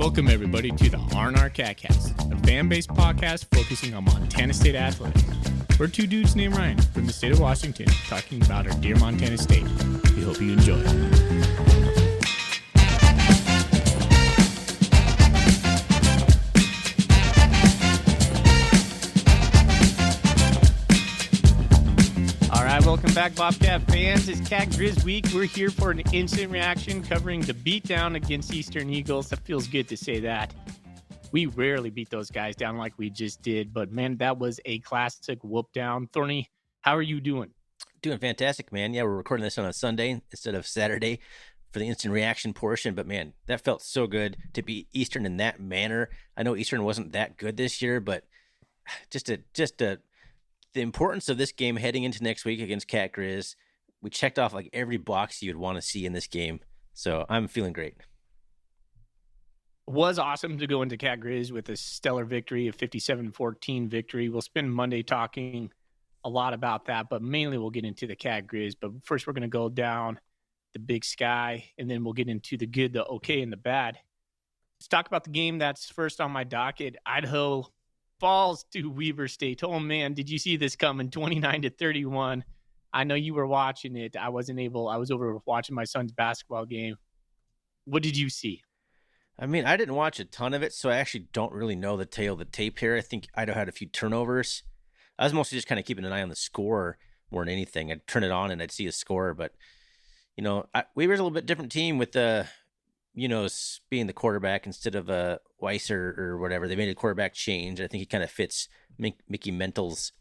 Welcome, everybody, to the R&R Catcast, a fan-based podcast focusing on Montana State athletics. We're two dudes named Ryan from the state of Washington talking about our dear Montana State. We hope you enjoy. All right, welcome back, Bobcat fans. It's Cat Grizz Week. We're here for an instant reaction covering the beatdown against Eastern Eagles. That feels good to say that. We rarely beat those guys down like we just did, but man, that was a classic whoop down. Thorny, how are you doing? Doing fantastic, man. Yeah, we're recording this on a Sunday instead of Saturday for the instant reaction portion, but man, that felt so good to beat Eastern in that manner. I know Eastern wasn't that good this year, but the importance of this game heading into next week against Cat Grizz, we checked off like every box you'd want to see in this game, so I'm feeling great. Was awesome to go into Cat Grizz with a stellar victory, a 57-14 victory. We'll spend Monday talking a lot about that, but mainly we'll get into the Cat Grizz. But first, we're going to go down the Big Sky, and then we'll get into the good, the okay, and the bad. Let's talk about the game that's first on my docket. Idaho falls to Weber State. Oh, man, did you see this coming? 29-31. I know you were watching it. I wasn't able. I was over watching my son's basketball game. What did you see? I mean, I didn't watch a ton of it, so I actually don't really know the tale of the tape here. I think Idaho had a few turnovers. I was mostly just kind of keeping an eye on the score more than anything. I'd turn it on and I'd see a score, but, you know, Weber's a little bit different team with being the quarterback instead of Weiss or whatever. They made a quarterback change. I think he kind of fits Mickey Mental's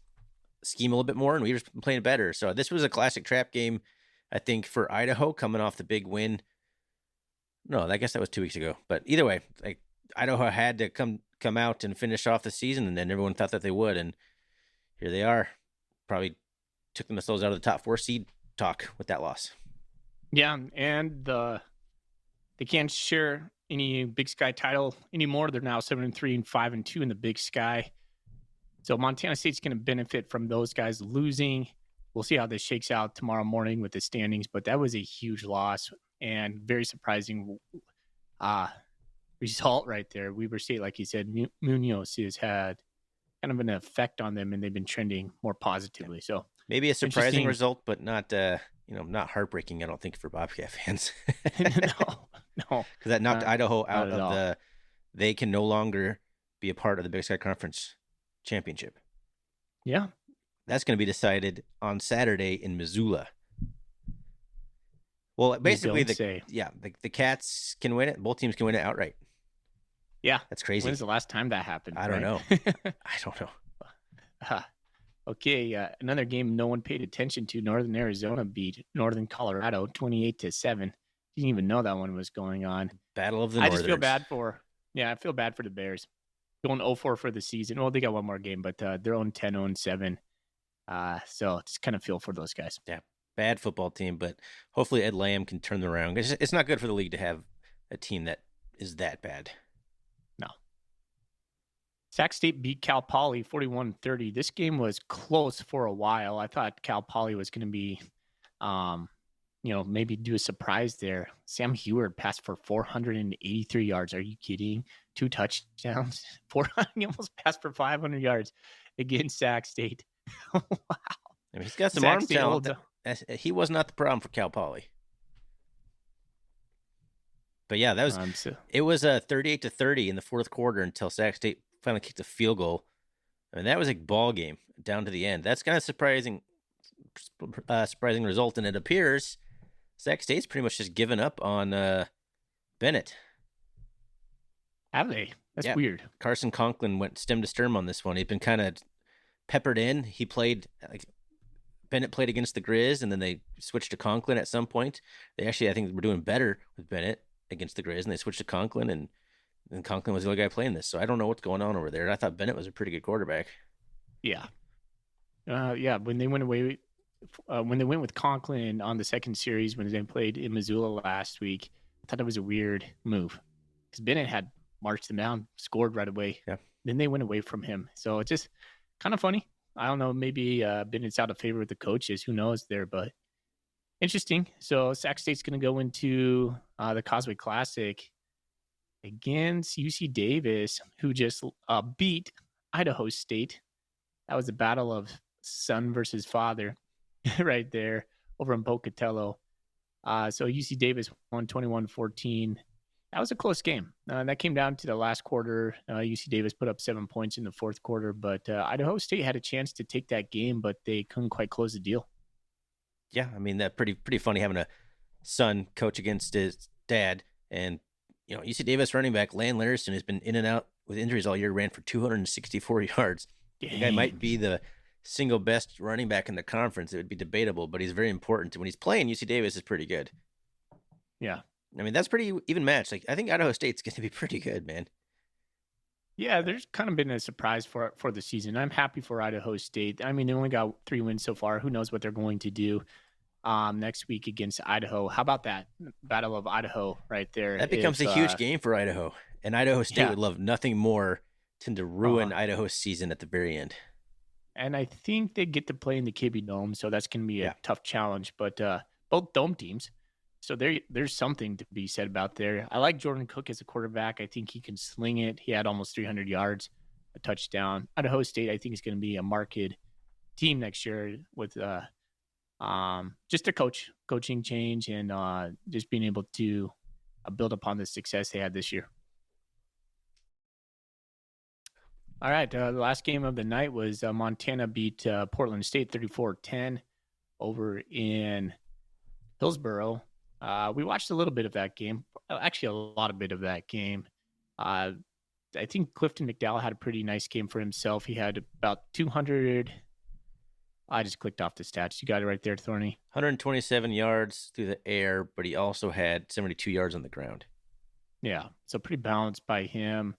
scheme a little bit more, and Weber's been playing better. So this was a classic trap game, I think, for Idaho coming off the big win. No, I guess that was 2 weeks ago. But either way, like Idaho had to come out and finish off the season, and then everyone thought that they would, and here they are. Probably took themselves out of the top 4 seed talk with that loss. Yeah, and they can't share any Big Sky title anymore. They're now 7-3 and 5-2 in the Big Sky. So Montana State's going to benefit from those guys losing. We'll see how this shakes out tomorrow morning with the standings, but that was a huge loss and very surprising result right there. Weber State, like you said, Munoz has had kind of an effect on them, and they've been trending more positively. So maybe a surprising result, but not not heartbreaking, I don't think, for Bobcat fans. No. Because that knocked Idaho out of they can no longer be a part of the Big Sky Conference Championship. Yeah. That's going to be decided on Saturday in Missoula. Well, basically, the Cats can win it. Both teams can win it outright. Yeah. That's crazy. When's the last time that happened? I don't know. I don't know. Okay, another game no one paid attention to. Northern Arizona beat Northern Colorado 28-7. Didn't even know that one was going on. Battle of the Northerns. I just feel bad I feel bad for the Bears. Going 0-4 for the season. Well, they got one more game, but they're on 10-7. So just kind of feel for those guys. Yeah, bad football team, but hopefully Ed Lamb can turn them around. It's not good for the league to have a team that is that bad. No. Sac State beat Cal Poly 41-30. This game was close for a while. I thought Cal Poly was going to be, maybe do a surprise there. Sam Heward passed for 483 yards. Are you kidding? 2 touchdowns. He almost passed for 500 yards against Sac State. Wow. I mean, he's got some arm talent. He was not the problem for Cal Poly. But yeah, it was 38-30 in the fourth quarter until Sac State finally kicked a field goal. I mean, that was a ball game down to the end. That's kind of surprising result, and it appears Sac State's pretty much just given up on Bennett. Have they? That's weird. Carson Conklin went stem to stern on this one. He'd been kind of peppered in. He played Bennett played against the Grizz, and then they switched to Conklin at some point. They actually, I think, were doing better with Bennett against the Grizz, and they switched to Conklin, and Conklin was the only guy playing this. So I don't know what's going on over there. I thought Bennett was a pretty good quarterback. Yeah. When they went with Conklin on the second series, when they played in Missoula last week, I thought it was a weird move because Bennett had marched them down, scored right away. Yeah. Then they went away from him. So it's just kind of funny. I don't know. Maybe Bennett's out of favor with the coaches. Who knows there, but interesting. So Sac State's going to go into the Causeway Classic against UC Davis, who just beat Idaho State. That was a battle of son versus father right there over in Pocatello. So UC Davis won 21-14. That was a close game. That came down to the last quarter. UC Davis put up 7 points in the fourth quarter, but Idaho State had a chance to take that game, but they couldn't quite close the deal. Yeah, I mean, that pretty funny having a son coach against his dad. And, UC Davis running back Lan Larison has been in and out with injuries all year, ran for 264 yards. Dang. The guy might be the single best running back in the conference. It would be debatable, but he's very important. When he's playing, UC Davis is pretty good. Yeah. I mean, that's pretty even match. Like, I think Idaho State's going to be pretty good, man. Yeah, there's kind of been a surprise for the season. I'm happy for Idaho State. I mean, they only got 3 wins so far. Who knows what they're going to do next week against Idaho? How about that Battle of Idaho right there? That becomes a huge game for Idaho, and Idaho State would love nothing more than to ruin Idaho's season at the very end. And I think they get to play in the KB Dome, so that's going to be a tough challenge. But both dome teams, so there's something to be said about there. I like Jordan Cook as a quarterback. I think he can sling it. He had almost 300 yards, a touchdown. Idaho State, I think, is going to be a marked team next year with just a coaching change and just being able to build upon the success they had this year. All right, the last game of the night was Montana beat Portland State 34-10 over in Hillsboro. We watched a little bit of that game, actually a lot of bit of that game. I think Clifton McDowell had a pretty nice game for himself. He had about 200. I just clicked off the stats. You got it right there, Thorny. 127 yards through the air, but he also had 72 yards on the ground. Yeah, so pretty balanced by him.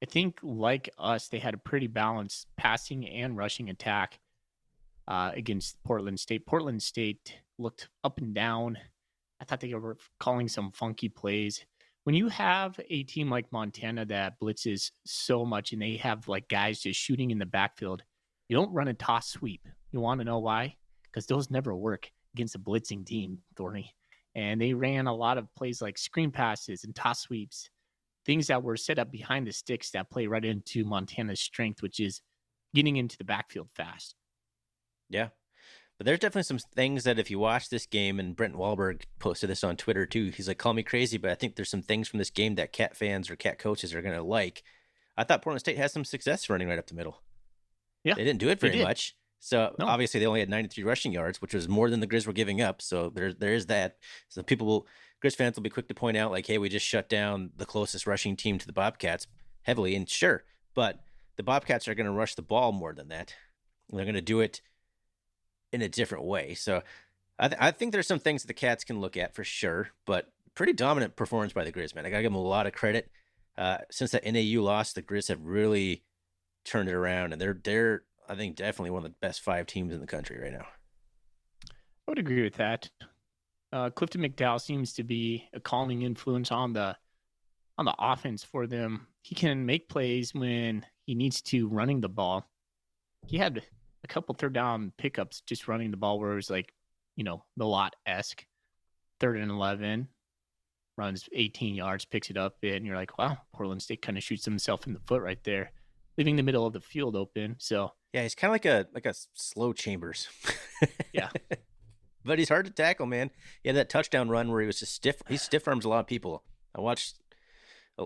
I think, like us, they had a pretty balanced passing and rushing attack against Portland State. Portland State looked up and down. I thought they were calling some funky plays. When you have a team like Montana that blitzes so much and they have like guys just shooting in the backfield, you don't run a toss sweep. You want to know why? Because those never work against a blitzing team, Thorny. And they ran a lot of plays like screen passes and toss sweeps, things that were set up behind the sticks that play right into Montana's strength, which is getting into the backfield fast. Yeah. But there's definitely some things that if you watch this game, and Brent Wahlberg posted this on Twitter too, he's like, call me crazy, but I think there's some things from this game that Cat fans or Cat coaches are going to like. I thought Portland State has some success running right up the middle. Yeah. They didn't do it very much. So obviously they only had 93 rushing yards, which was more than the Grizz were giving up. So there is that. So Grizz fans will be quick to point out like, hey, we just shut down the closest rushing team to the Bobcats heavily. And sure, but the Bobcats are going to rush the ball more than that. They're going to do it in a different way. So I think there's some things that the Cats can look at for sure, but pretty dominant performance by the Grizz, man. I got to give them a lot of credit. Since that NAU loss, the Grizz have really turned it around, and they're I think definitely one of the best 5 teams in the country right now. I would agree with that. Clifton McDowell seems to be a calming influence on the offense for them. He can make plays when he needs to running the ball. He had a couple third down pickups just running the ball where it was like, the lot-esque. 3rd and 11, runs 18 yards, picks it up, and you're like, wow, Portland State kind of shoots himself in the foot right there, leaving the middle of the field open. So yeah, he's kind of like a slow Chambers. Yeah. But he's hard to tackle, man. He had that touchdown run where he was just stiff. He stiff arms a lot of people. I watched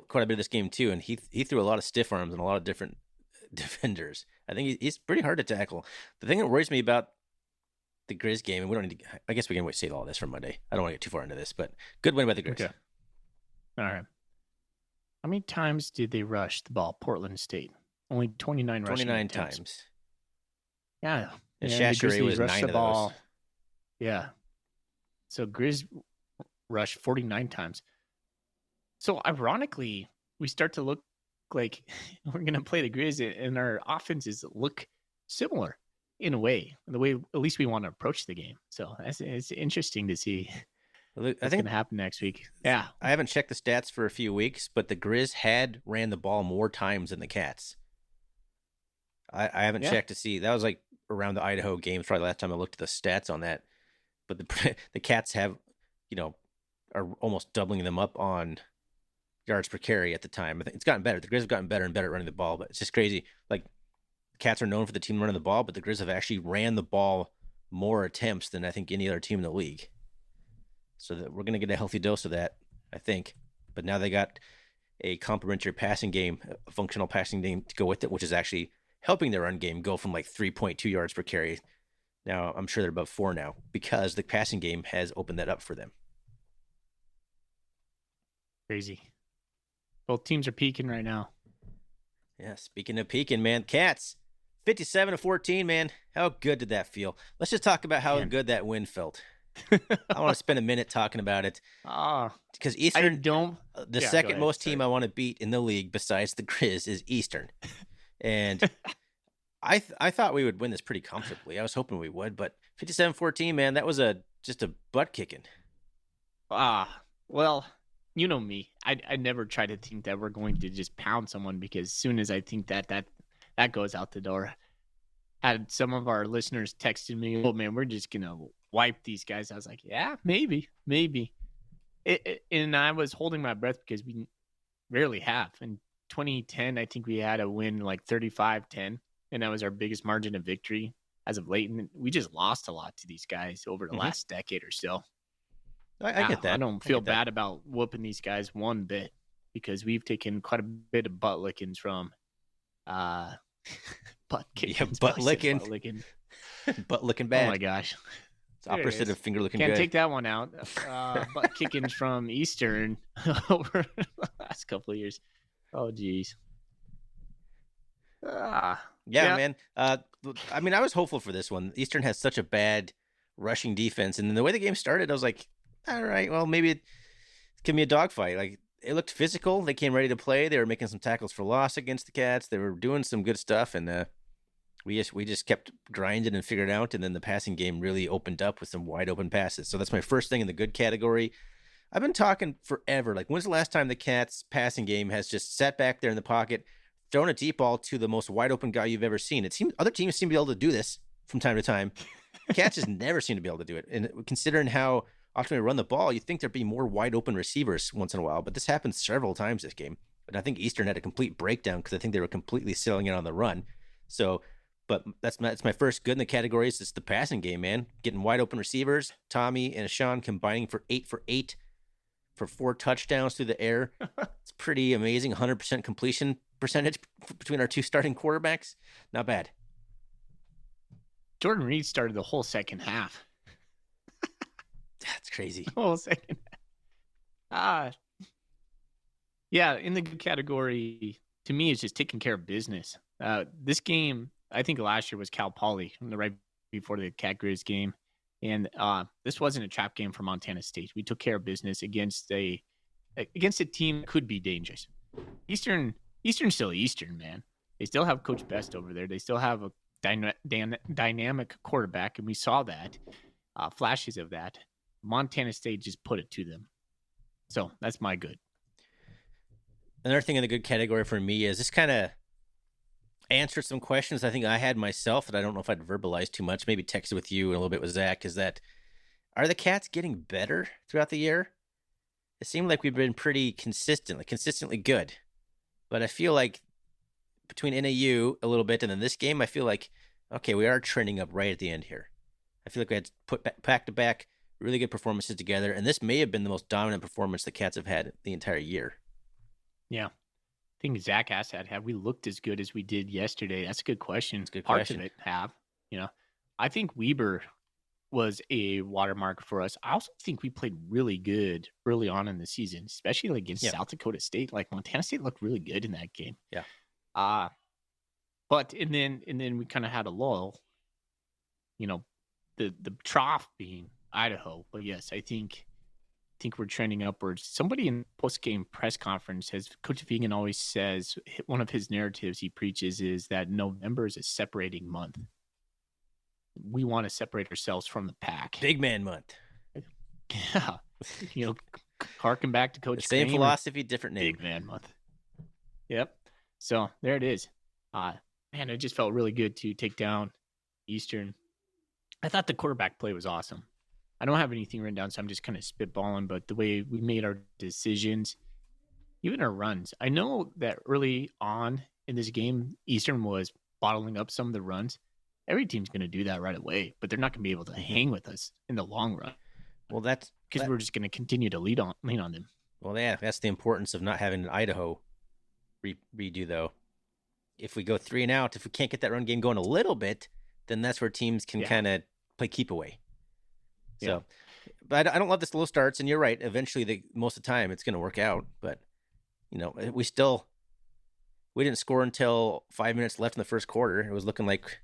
quite a bit of this game too, and he threw a lot of stiff arms and a lot of different defenders. I think he's pretty hard to tackle. The thing that worries me about the Grizz game, and we don't need to, I guess we can save all this for Monday. I don't want to get too far into this, but good win by the Grizz. Okay. All right. How many times did they rush the ball, Portland State? Only 29 rushing 29 attempts. times. Yeah. And Shashere was 9 of those. Yeah. So Grizz rushed 49 times. So ironically, we start to look like we're going to play the Grizz and our offenses look similar in a way, the way at least we want to approach the game. So it's interesting to see what's going to happen next week. Yeah. I haven't checked the stats for a few weeks, but the Grizz had ran the ball more times than the Cats. I haven't checked to see. That was like around the Idaho games, probably the last time I looked at the stats on that. But the Cats have, are almost doubling them up on yards per carry at the time. I think it's gotten better. The Grizz have gotten better and better at running the ball, but it's just crazy. Like, Cats are known for the team running the ball, but the Grizz have actually ran the ball more attempts than I think any other team in the league. So that we're going to get a healthy dose of that, I think. But now they got a complementary passing game, a functional passing game to go with it, which is actually helping their run game go from like 3.2 yards per carry. Now, I'm sure they're above 4 now because the passing game has opened that up for them. Crazy. Both teams are peaking right now. Yeah, speaking of peaking, man, Cats, 57-14, man. How good did that feel? Let's just talk about how good that win felt. I want to spend a minute talking about it. Because Eastern, the second most team I want to beat in the league besides the Grizz is Eastern. And I thought we would win this pretty comfortably. I was hoping we would, but 57-14, man, that was just a butt kicking. Well, you know me. I never try to think that we're going to just pound someone, because as soon as I think that goes out the door. Had some of our listeners texted me, "Oh man, we're just gonna wipe these guys." I was like, "Yeah, maybe." And I was holding my breath because we rarely have. In 2010, I think we had a win like 35-10, and that was our biggest margin of victory as of late. And we just lost a lot to these guys over the last decade or so. I get that. I don't feel bad about whooping these guys one bit, because we've taken quite a bit of butt lickings from butt kickings. Butt licking bad. Oh my gosh. It's opposite of finger looking Can't good. take that one out. Butt kickings from Eastern over the last couple of years. Oh geez. Yeah, man. I mean, I was hopeful for this one. Eastern has such a bad rushing defense, and then the way the game started, I was like, all right, well, maybe it can be a dogfight. Like, it looked physical. They came ready to play. They were making some tackles for loss against the Cats. They were doing some good stuff, and we just kept grinding and figured it out. And then the passing game really opened up with some wide open passes. So that's my first thing in the good category. I've been talking forever. Like, when's the last time the Cats passing game has just sat back there in the pocket, thrown a deep ball to the most wide open guy you've ever seen? It seems other teams seem to be able to do this from time to time. Cats just never seem to be able to do it. And considering how often we run the ball, you'd think there'd be more wide open receivers once in a while, but this happened several times this game. And I think Eastern had a complete breakdown because I think they were completely selling it on the run. So, but that's my first good in the categories. It's the passing game, man. Getting wide open receivers. Tommy and Sean combining for 8 for 8 for 4 touchdowns through the air. It's pretty amazing. 100% completion percentage between our two starting quarterbacks. Not bad. Jordan Reed started the whole second half. That's crazy. The whole second half. Yeah, in the good category, to me, it's just taking care of business. This game, I think last year was Cal Poly, right before the Cat Grizz game. And this wasn't a trap game for Montana State. We took care of business against a team that could be dangerous. Eastern's still Eastern, man. They still have Coach Best over there. They still have a dynamic quarterback, and we saw that, flashes of that. Montana State just put it to them. So that's my good. Another thing in the good category for me is this kind of answered some questions I think I had myself that I don't know if I'd verbalize too much, maybe texted with you and a little bit with Zach, is that, are the Cats getting better throughout the year? It seemed like we've been pretty consistently good. But I feel like between NAU a little bit and then this game, I feel like, okay, we are trending up right at the end here. I feel like we had to put back-to-back really good performances together, and this may have been the most dominant performance the Cats have had the entire year. Yeah. I think Zach asked that, have we looked as good as we did yesterday? That's a good question. It's a good Parts question. of it have. I think Weber was a watermark for us. I also think we played really good early on in the season, especially against South Dakota State. Like, Montana State looked really good in that game. Yeah. But and then we kind of had a lull. The trough being Idaho. But yes, I think we're trending upwards. Somebody in post-game press conference Coach Vegan always says, one of his narratives he preaches is that November is a separating month. We want to separate ourselves from the pack. Big man month. Yeah. Harken back to Coach Same philosophy, different name. Big man month. Yep. So there it is. Man, it just felt really good to take down Eastern. I thought the quarterback play was awesome. I don't have anything written down, so I'm just kind of spitballing, but the way we made our decisions, Even our runs. I know that early on in this game, Eastern was bottling up some of the runs. Every team's going to do that right away, but they're not going to be able to hang with us in the long run. Well, because we're just going to continue to lean on them. Well, yeah, that's the importance of not having an Idaho redo, though. If we go 3 and out, if we can't get that run game going a little bit, then that's where teams can kind of play keep away. So, but I don't love the slow starts, and you're right. Eventually, most of the time, it's going to work out. But we didn't score until 5 minutes left in the first quarter. It was looking like,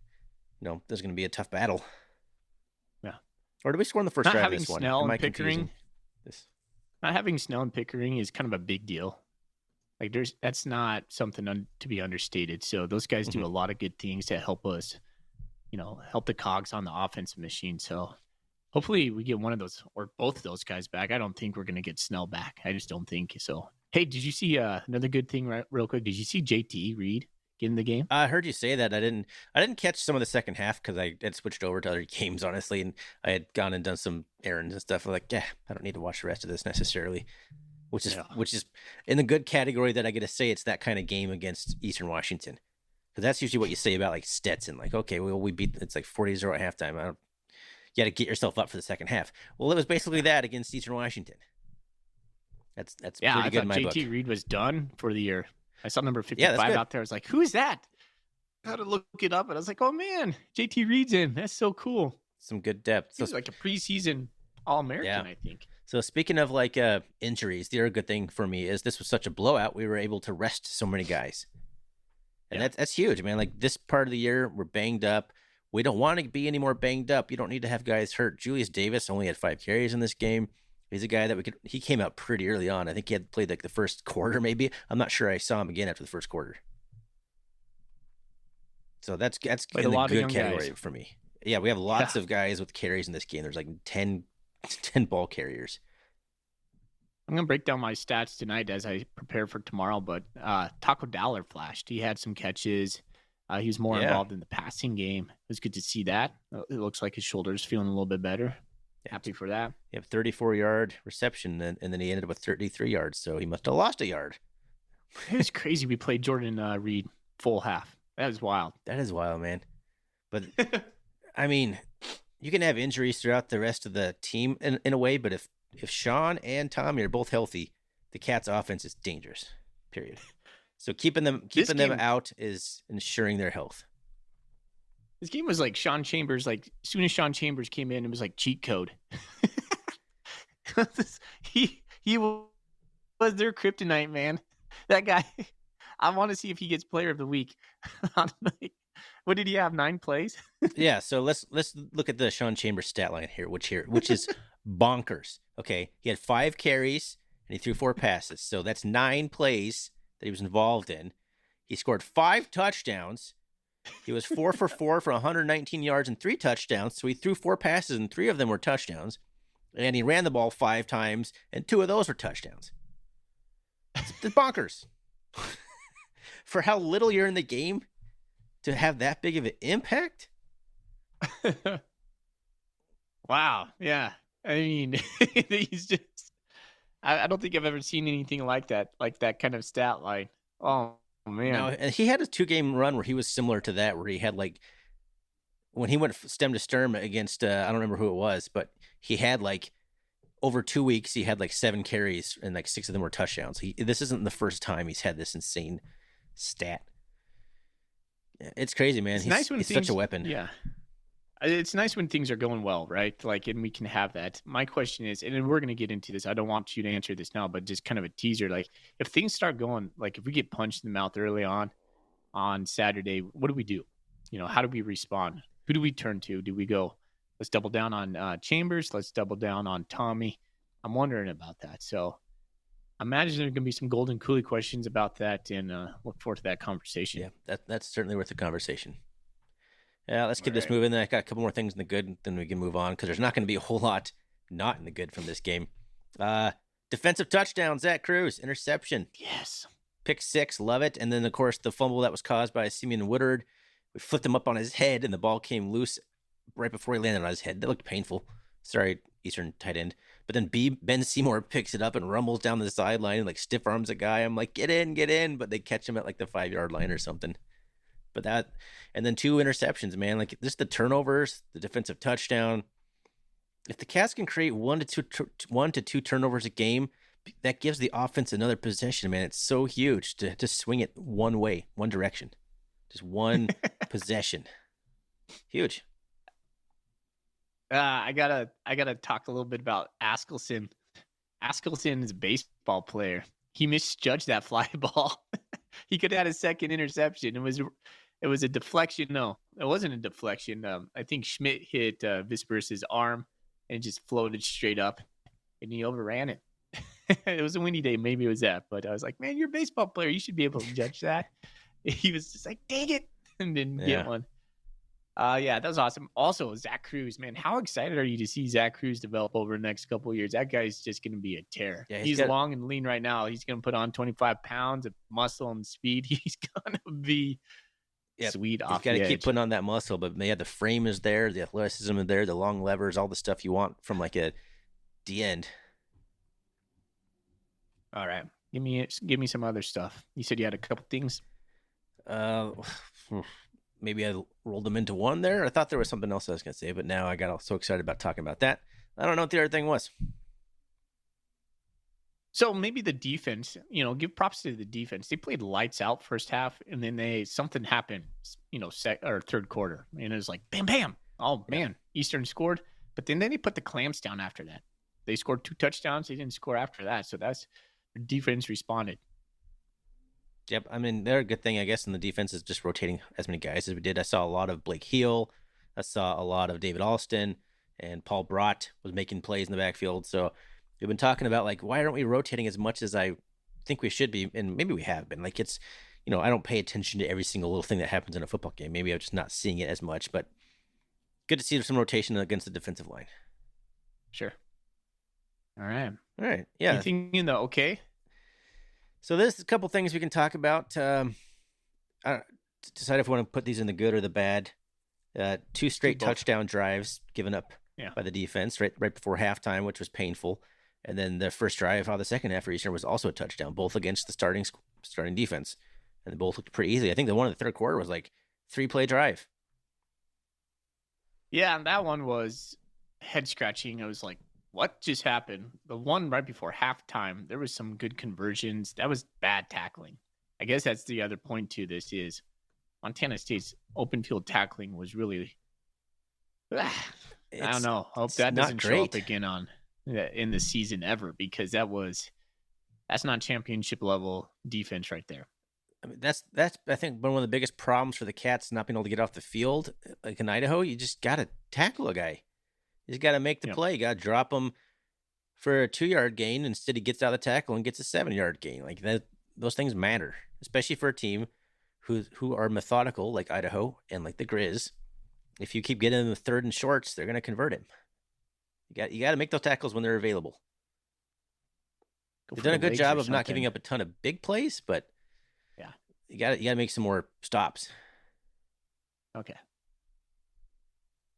there's going to be a tough battle. Yeah. Or did we score in the first drive of this one? Snell and Pickering. Not having Snell and Pickering is kind of a big deal. Like that's not something to be understated. So those guys do a lot of good things to help us, help the cogs on the offensive machine. So hopefully we get one of those or both of those guys back. I don't think we're going to get Snell back. I just don't think so. Hey, did you see another good thing real quick? Did you see JT Reed get in the game? I heard you say that. I didn't catch some of the second half because I had switched over to other games, honestly, and I had gone and done some errands and stuff. I'm like, I don't need to watch the rest of this necessarily. Which is in the good category that I get to say it's that kind of game against Eastern Washington. Because that's usually what you say about like Stetson. Like, okay, well, we beat, it's like 40-0 at halftime. You got to get yourself up for the second half. Well, it was basically that against Eastern Washington. That's pretty good in my book. JT Reed was done for the year. I saw number 55 out there. I was like, who is that? I had to look it up, and I was like, oh, man, JT Reed's in. That's so cool. Some good depth. He's like a preseason All-American, I think. So speaking of like injuries, the other good thing for me is this was such a blowout. We were able to rest so many guys. And that's huge, man. Like this part of the year, we're banged up. We don't want to be any more banged up. You don't need to have guys hurt. Julius Davis only had 5 carries in this game. He's a guy that he came out pretty early on. I think he had played like the first quarter, maybe. I'm not sure I saw him again after the first quarter. So that's in the good category for me. Yeah, we have lots of guys with carries in this game. There's like 10 ball carriers. I'm going to break down my stats tonight as I prepare for tomorrow, but Taco Dowler flashed. He had some catches. He was more involved in the passing game. It was good to see that. It looks like his shoulder's feeling a little bit better. Happy for that. He had a 34-yard reception, and then he ended up with 33 yards, so he must have lost a yard. It was crazy. We played Jordan Reed full half. That is wild. That is wild, man. But, I mean, you can have injuries throughout the rest of the team in a way, but if Sean and Tommy are both healthy, the Cats' offense is dangerous, period. So keeping them out is ensuring their health. This game was like Sean Chambers. Like as soon as Sean Chambers came in, it was like cheat code. he was their kryptonite, man. That guy. I want to see if he gets Player of the Week. What did he have? 9 plays? Yeah. So let's look at the Sean Chambers stat line here, which is bonkers. Okay, he had 5 carries and he threw 4 passes. So that's 9 plays that he was involved in. He scored 5 touchdowns. He was 4 for 4 for 119 yards and 3 touchdowns. So he threw 4 passes and 3 of them were touchdowns. And he ran the ball 5 times and 2 of those were touchdowns. It's bonkers. For how little you're in the game to have that big of an impact? Wow. Yeah. I mean, he's just, I don't think I've ever seen anything like that kind of stat line. Oh, man. No, and he had a 2-game run where he was similar to that, where he had like, when he went stem to stern against, I don't remember who it was, but he had like, over 2 weeks, he had like 7 carries and like 6 of them were touchdowns. This isn't the first time he's had this insane stat. It's crazy, man. He's such a weapon. Yeah. It's nice when things are going well, right? Like, and we can have that. My question is, and we're going to get into this. I don't want you to answer this now, but just kind of a teaser. Like, if things start going, like if we get punched in the mouth early on Saturday, what do we do? How do we respond? Who do we turn to? Do we go, let's double down on Chambers. Let's double down on Tommy. I'm wondering about that. So I imagine there's going to be some golden coolie questions about that, and look forward to that conversation. Yeah, that's certainly worth the conversation. Yeah, let's keep this moving. I got a couple more things in the good, then we can move on, because there's not going to be a whole lot not in the good from this game. Defensive touchdown, Zach Cruz, interception. Yes. Pick 6, love it. And then, of course, the fumble that was caused by Simeon Woodard. We flipped him up on his head, and the ball came loose right before he landed on his head. That looked painful. Sorry, Eastern tight end. But then Ben Seymour picks it up and rumbles down the sideline and like stiff arms a guy. I'm like, get in. But they catch him at like the 5-yard line or something. But and then 2 interceptions, man. Like just the turnovers, the defensive touchdown. If the Cats can create 1 to 2 turnovers a game, that gives the offense another possession, man. It's so huge to just swing it one way, one direction. Just one possession. Huge. I gotta talk a little bit about Askelson. Askelson is a baseball player. He misjudged that fly ball. He could have had a second interception. It was a deflection. No, it wasn't a deflection. I think Schmidt hit Visperis' arm and just floated straight up, and he overran it. It was a windy day. Maybe it was that, but I was like, man, you're a baseball player. You should be able to judge that. He was just like, dang it, and didn't get one. Yeah, that was awesome. Also, Zach Cruz, man, how excited are you to see Zach Cruz develop over the next couple of years? That guy's just going to be a tear. Yeah, he's long and lean right now. He's going to put on 25 pounds of muscle and speed. He's going to be sweet off the edge. He's got to keep putting on that muscle, but yeah, the frame is there, the athleticism is there, the long levers, all the stuff you want from like a D end. All right, give me some other stuff. You said you had a couple things. Maybe I rolled them into one there. I thought there was something else I was going to say, but now I got so excited about talking about that. I don't know what the other thing was. So maybe the defense, give props to the defense. They played lights out first half, and then something happened, third quarter. And it was like, bam, bam. Oh, man, Eastern scored. But then they put the clamps down after that. They scored 2 touchdowns. They didn't score after that. So their defense responded. Yep, I mean, they're a good thing, I guess, in the defense is just rotating as many guys as we did. I saw a lot of Blake Heel. I saw a lot of David Alston, and Paul Brott was making plays in the backfield. So we've been talking about, like, why aren't we rotating as much as I think we should be? And maybe we have been. Like, it's, I don't pay attention to every single little thing that happens in a football game. Maybe I'm just not seeing it as much, but good to see some rotation against the defensive line. Sure. All right. Yeah. Anything in the okay? So there's a couple things we can talk about. Decide if we want to put these in the good or the bad. 2 straight touchdown drives given up by the defense right before halftime, which was painful. And then the first drive of the second half for Eastern was also a touchdown, both against the starting defense. And they both looked pretty easy. I think the one in the third quarter was like 3-play drive. Yeah, and that one was head scratching. I was like, what just happened? The one right before halftime, there was some good conversions. That was bad tackling. I guess that's the other point to this is Montana State's open field tackling was really, I don't know. I hope that doesn't show up again in the season ever, because that's not championship level defense right there. I mean, that's I think one of the biggest problems for the Cats not being able to get off the field. Like in Idaho, you just got to tackle a guy. You just got to make the play. You got to drop him for a 2-yard gain. Instead, he gets out of the tackle and gets a 7-yard gain. Like that, those things matter, especially for a team who are methodical like Idaho and like the Grizz. If you keep getting in the 3rd and shorts, they're going to convert him. You got to make those tackles when they're available. They've done a good job of not giving up a ton of big plays, but you got to make some more stops. Okay.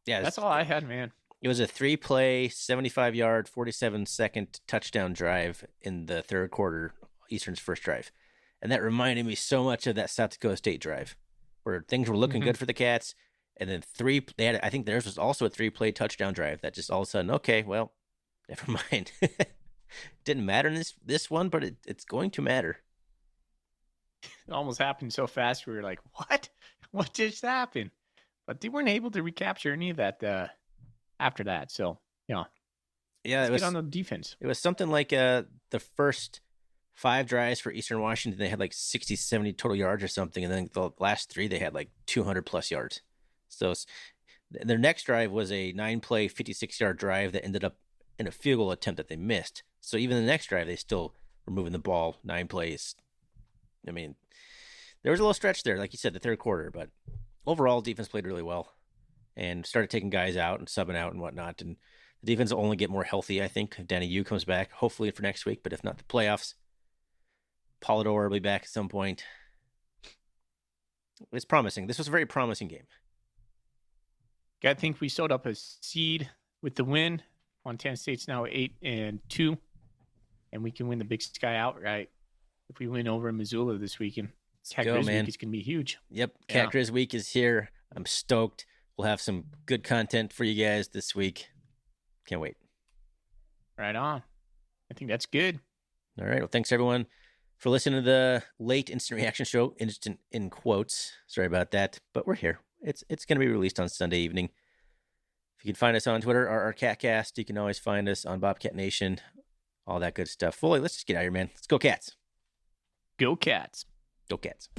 Yeah, that's all I had, man. It was a 3-play, 75-yard, 47-second touchdown drive in the third quarter, Eastern's first drive. And that reminded me so much of that South Dakota State drive where things were looking good for the Cats. And then I think theirs was also a 3-play touchdown drive that just all of a sudden, okay, well, never mind. Didn't matter in this one, but it's going to matter. It almost happened so fast. We were like, what? What just happened? But they weren't able to recapture any of that after that. So, it was on the defense. It was something like the first 5 drives for Eastern Washington, they had like 60, 70 total yards or something. And then the last 3, they had like 200 plus yards. So their next drive was a 9-play, 56-yard drive that ended up in a field goal attempt that they missed. So even the next drive, they still were moving the ball 9 plays. I mean, there was a little stretch there, like you said, the third quarter, but overall, defense played really well and started taking guys out and subbing out and whatnot. And the defense will only get more healthy, I think, if Danny Yu comes back, hopefully for next week, but if not, the playoffs. Polidor will be back at some point. It's promising. This was a very promising game. I think we sewed up a seed with the win. Montana State's now 8-2, and we can win the Big Sky outright if we win over in Missoula this weekend. Cat Grizz Week is going to be huge. Yep, Cat Grizz Week is here. I'm stoked. We'll have some good content for you guys this week. Can't wait. Right on. I think that's good. All right. Well, thanks everyone for listening to the late instant reaction show. Instant in quotes. Sorry about that, but we're here. It's going to be released on Sunday evening. If you can find us on Twitter or our CatCast, you can always find us on Bobcat Nation. All that good stuff. Fully, let's just get out of here, man. Let's go Cats. Go Cats. Go Cats.